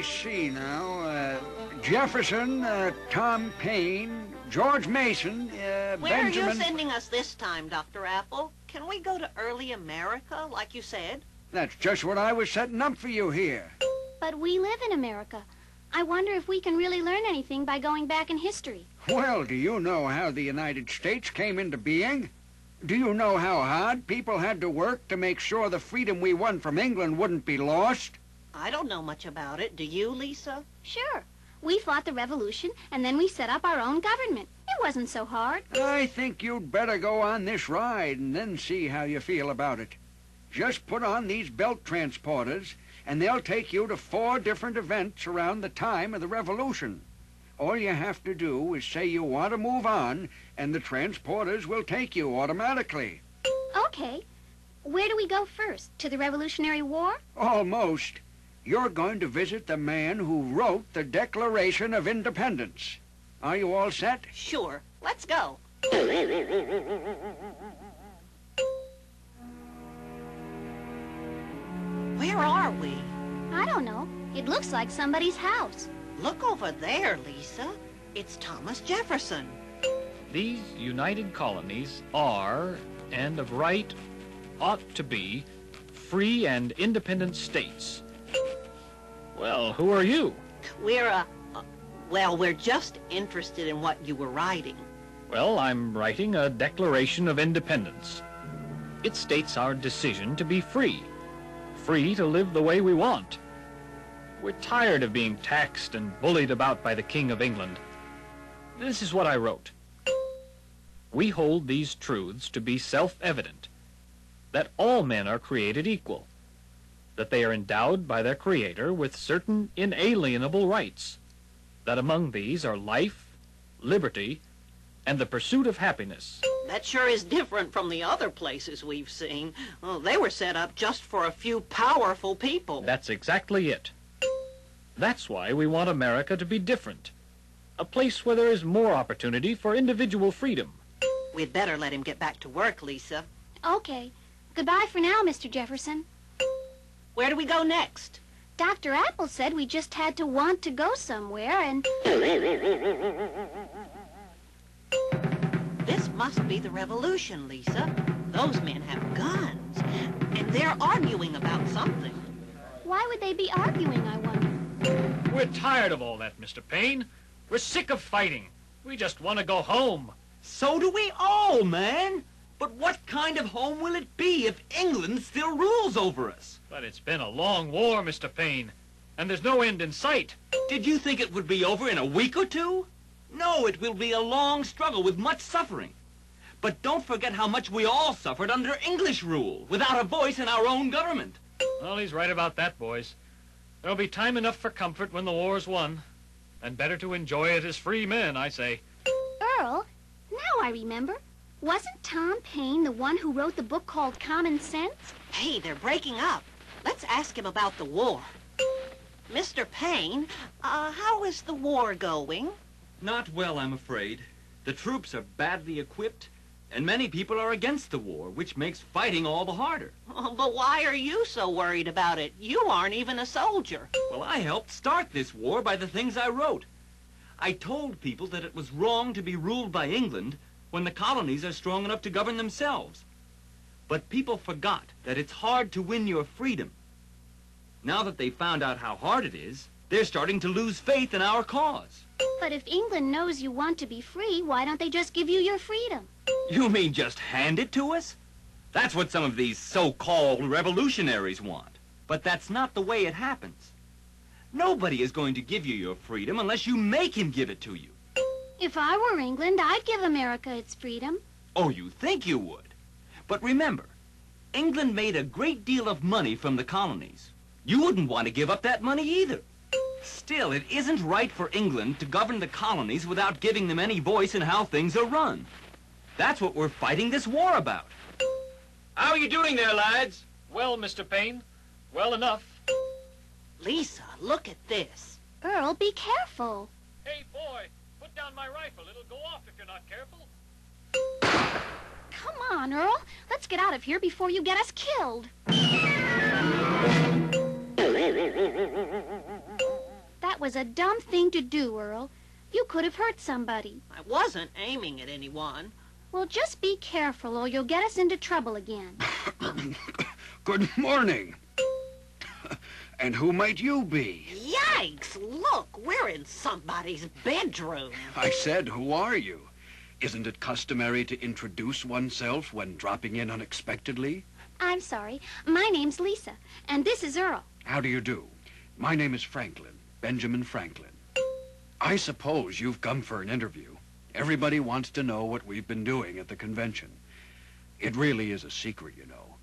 see now. Jefferson, Tom Paine, George Mason, Where Benjamin... are you sending us this time, Dr. Apple? Can we go to early America, like you said? That's just what I was setting up for you here. But we live in America. I wonder if we can really learn anything by going back in history. Well, do you know how the United States came into being? Do you know how hard people had to work to make sure the freedom we won from England wouldn't be lost? I don't know much about it. Do you, Lisa? Sure. We fought the revolution, and then we set up our own government. It wasn't so hard. I think you'd better go on this ride and then see how you feel about it. Just put on these belt transporters, and they'll take you to 4 different events around the time of the revolution. All you have to do is say you want to move on, and the transporters will take you automatically. Okay. Where do we go first? To the Revolutionary War? Almost. You're going to visit the man who wrote the Declaration of Independence. Are you all set? Sure. Let's go. Where are we? I don't know. It looks like somebody's house. Look over there, Lisa. It's Thomas Jefferson. These united colonies are, and of right ought to be, free and independent states. Well, who are you? Well, we're just interested in what you were writing. Well, I'm writing a Declaration of Independence. It states our decision to be free. Free to live the way we want. We're tired of being taxed and bullied about by the King of England. This is what I wrote. We hold these truths to be self-evident, that all men are created equal, that they are endowed by their Creator with certain inalienable rights, that among these are life, liberty, and the pursuit of happiness. That sure is different from the other places we've seen. Oh, they were set up just for a few powerful people. That's exactly it. That's why we want America to be different. A place where there is more opportunity for individual freedom. We'd better let him get back to work, Lisa. Okay. Goodbye for now, Mr. Jefferson. Where do we go next? Dr. Apple said we just had to want to go somewhere, and... This must be the revolution, Lisa. Those men have guns, and they're arguing about something. Why would they be arguing, I wonder? We're tired of all that, Mr. Paine. We're sick of fighting. We just want to go home. So do we all, man. But what kind of home will it be if England still rules over us? But it's been a long war, Mr. Paine, and there's no end in sight. Did you think it would be over in a week or two? No, it will be a long struggle with much suffering. But don't forget how much we all suffered under English rule, without a voice in our own government. Well, he's right about that, boys. There'll be time enough for comfort when the war's won. And better to enjoy it as free men, I say. Earl, now I remember. Wasn't Tom Paine the one who wrote the book called Common Sense? Hey, they're breaking up. Let's ask him about the war. Mr. Paine, how is the war going? Not well, I'm afraid. The troops are badly equipped, and many people are against the war, which makes fighting all the harder. Oh, but why are you so worried about it? You aren't even a soldier. Well, I helped start this war by the things I wrote. I told people that it was wrong to be ruled by England when the colonies are strong enough to govern themselves. But people forgot that it's hard to win your freedom. Now that they found out how hard it is, they're starting to lose faith in our cause. But if England knows you want to be free, why don't they just give you your freedom? You mean just hand it to us? That's what some of these so-called revolutionaries want. But that's not the way it happens. Nobody is going to give you your freedom unless you make him give it to you. If I were England, I'd give America its freedom. Oh, you think you would. But remember, England made a great deal of money from the colonies. You wouldn't want to give up that money either. Still, it isn't right for England to govern the colonies without giving them any voice in how things are run. That's what we're fighting this war about. How are you doing there, lads? Well, Mr. Paine, well enough. Lisa, look at this. Earl, be careful. Hey, boy, put down my rifle. It'll go off if you're not careful. Come on, Earl. Let's get out of here before you get us killed. was a dumb thing to do, Earl. You could have hurt somebody. I wasn't aiming at anyone. Well, just be careful or you'll get us into trouble again. Good morning. And who might you be? Yikes! Look, we're in somebody's bedroom. I said, who are you? Isn't it customary to introduce oneself when dropping in unexpectedly? I'm sorry. My name's Lisa, and this is Earl. How do you do? My name is Franklin, Benjamin Franklin. I suppose you've come for an interview. Everybody wants to know what we've been doing at the convention. It really is a secret, you know.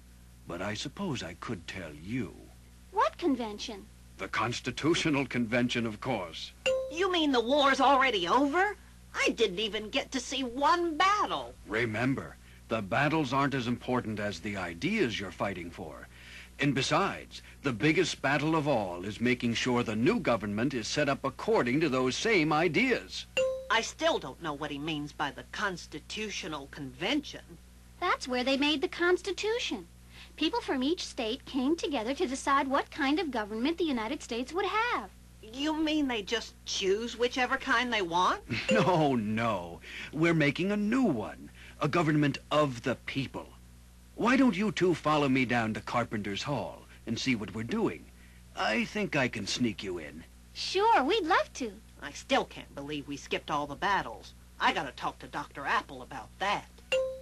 But I suppose I could tell you. What convention? The Constitutional Convention, of course. You mean the war's already over? I didn't even get to see one battle. Remember, the battles aren't as important as the ideas you're fighting for. And besides, the biggest battle of all is making sure the new government is set up according to those same ideas. I still don't know what he means by the Constitutional Convention. That's where they made the Constitution. People from each state came together to decide what kind of government the United States would have. You mean they just choose whichever kind they want? No. We're making a new one. A government of the people. Why don't you two follow me down to Carpenter's Hall and see what we're doing? I think I can sneak you in. Sure, we'd love to. I still can't believe we skipped all the battles. I gotta talk to Dr. Apple about that.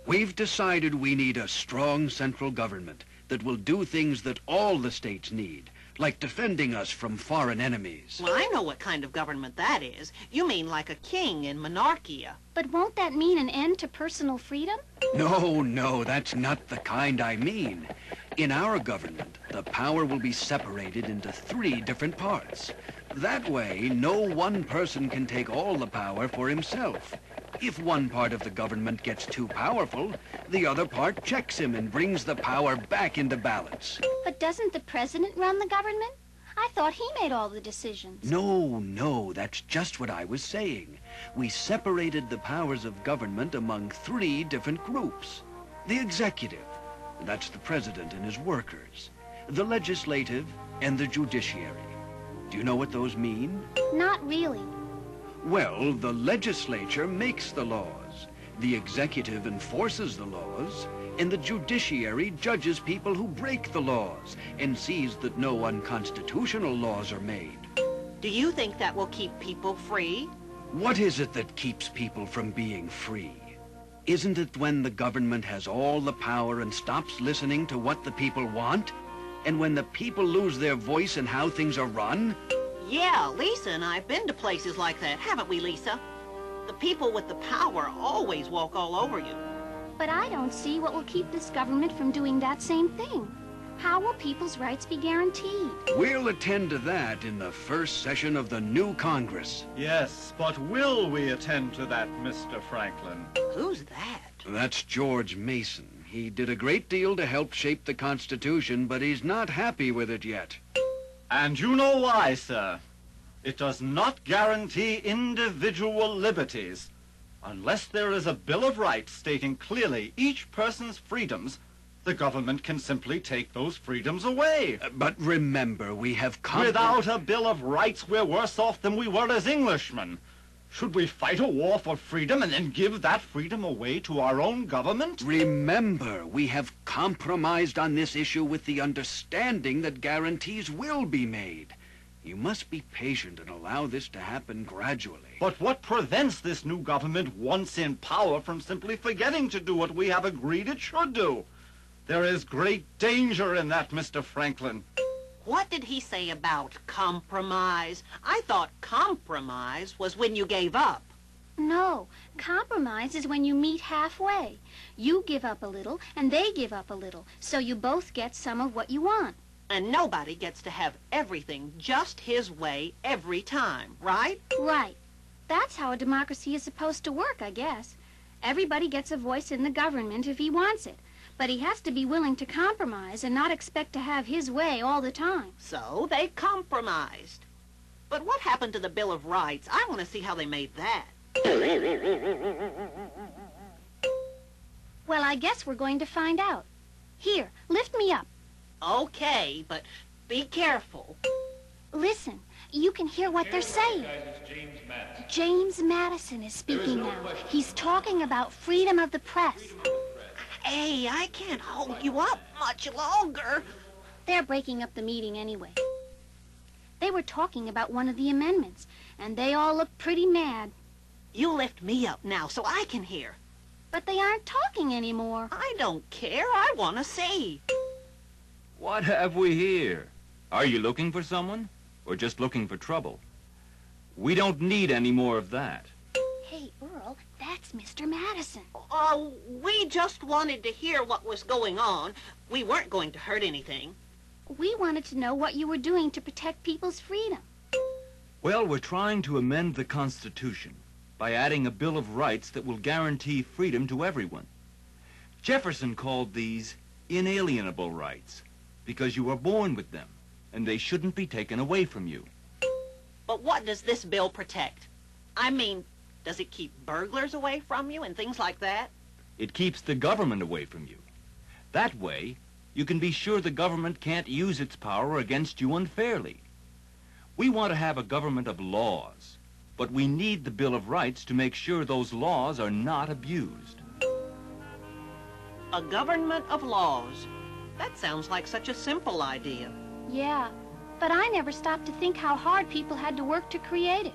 We've decided we need a strong central government that will do things that all the states need, like defending us from foreign enemies. Well, I know what kind of government that is. You mean like a king in monarchia. But won't that mean an end to personal freedom? No, that's not the kind I mean. In our government, the power will be separated into 3 different parts. That way, no one person can take all the power for himself. If one part of the government gets too powerful, the other part checks him and brings the power back into balance. But doesn't the president run the government? I thought he made all the decisions. No, that's just what I was saying. We separated the powers of government among 3 different groups. The executive, that's the president and his workers. The legislative and the judiciary. Do you know what those mean? Not really. Well, the legislature makes the laws, the executive enforces the laws, and the judiciary judges people who break the laws and sees that no unconstitutional laws are made. Do you think that will keep people free? What is it that keeps people from being free? Isn't it when the government has all the power and stops listening to what the people want? And when the people lose their voice in how things are run? Yeah, Lisa and I have been to places like that, haven't we, Lisa? The people with the power always walk all over you. But I don't see what will keep this government from doing that same thing. How will people's rights be guaranteed? We'll attend to that in the first session of the new Congress. Yes, but will we attend to that, Mr. Franklin? Who's that? That's George Mason. He did a great deal to help shape the Constitution, but he's not happy with it yet. And you know why, sir. It does not guarantee individual liberties. Unless there is a Bill of Rights stating clearly each person's freedoms, the government can simply take those freedoms away. But remember, we have Without a Bill of Rights, we're worse off than we were as Englishmen. Should we fight a war for freedom and then give that freedom away to our own government? Remember, we have compromised on this issue with the understanding that guarantees will be made. You must be patient and allow this to happen gradually. But what prevents this new government, once in power, from simply forgetting to do what we have agreed it should do? There is great danger in that, Mr. Franklin. What did he say about compromise? I thought compromise was when you gave up. No, compromise is when you meet halfway. You give up a little, and they give up a little, so you both get some of what you want. And nobody gets to have everything just his way every time, right? Right. That's how a democracy is supposed to work, I guess. Everybody gets a voice in the government if he wants it. But he has to be willing to compromise and not expect to have his way all the time. So they compromised. But what happened to the Bill of Rights? I want to see how they made that. Well, I guess we're going to find out. Here, lift me up. Okay, but be careful. Listen, You can hear what they're saying. James Madison is speaking now. He's talking about freedom of the press. Hey, I can't hold you up much longer. They're breaking up the meeting anyway. They were talking about one of the amendments, and they all look pretty mad. You lift me up now so I can hear. But they aren't talking anymore. I don't care. I want to see. What have we here? Are you looking for someone? Or just looking for trouble? We don't need any more of that. Hey, Earl, that's Mr. Madison. We just wanted to hear what was going on. We weren't going to hurt anything. We wanted to know what you were doing to protect people's freedom. Well, we're trying to amend the Constitution by adding a Bill of Rights that will guarantee freedom to everyone. Jefferson called these inalienable rights because you were born with them, and they shouldn't be taken away from you. But what does this bill protect? I mean, does it keep burglars away from you and things like that? It keeps the government away from you. That way, you can be sure the government can't use its power against you unfairly. We want to have a government of laws, but we need the Bill of Rights to make sure those laws are not abused. A government of laws. That sounds like such a simple idea. Yeah, but I never stopped to think how hard people had to work to create it.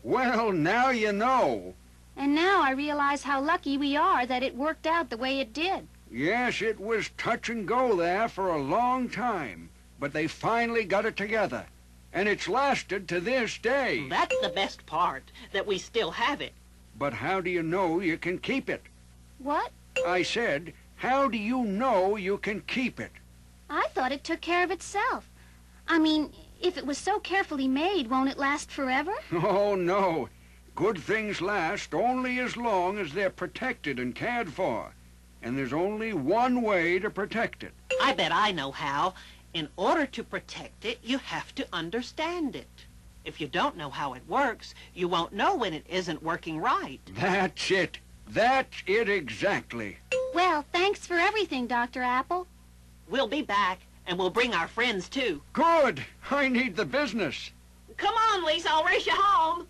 Well, now you know. And now I realize how lucky we are that it worked out the way it did. Yes, it was touch and go there for a long time, but they finally got it together. And it's lasted to this day. That's the best part, that we still have it. But how do you know you can keep it? What? I said, how do you know you can keep it? I thought it took care of itself. I mean, if it was so carefully made, won't it last forever? Oh, no. Good things last only as long as they're protected and cared for. And there's only one way to protect it. I bet I know how. In order to protect it, you have to understand it. If you don't know how it works, you won't know when it isn't working right. That's it. That's it exactly. Well, thanks for everything, Dr. Apple. We'll be back, and we'll bring our friends, too. Good. I need the business. Come on, Lisa, I'll race you home.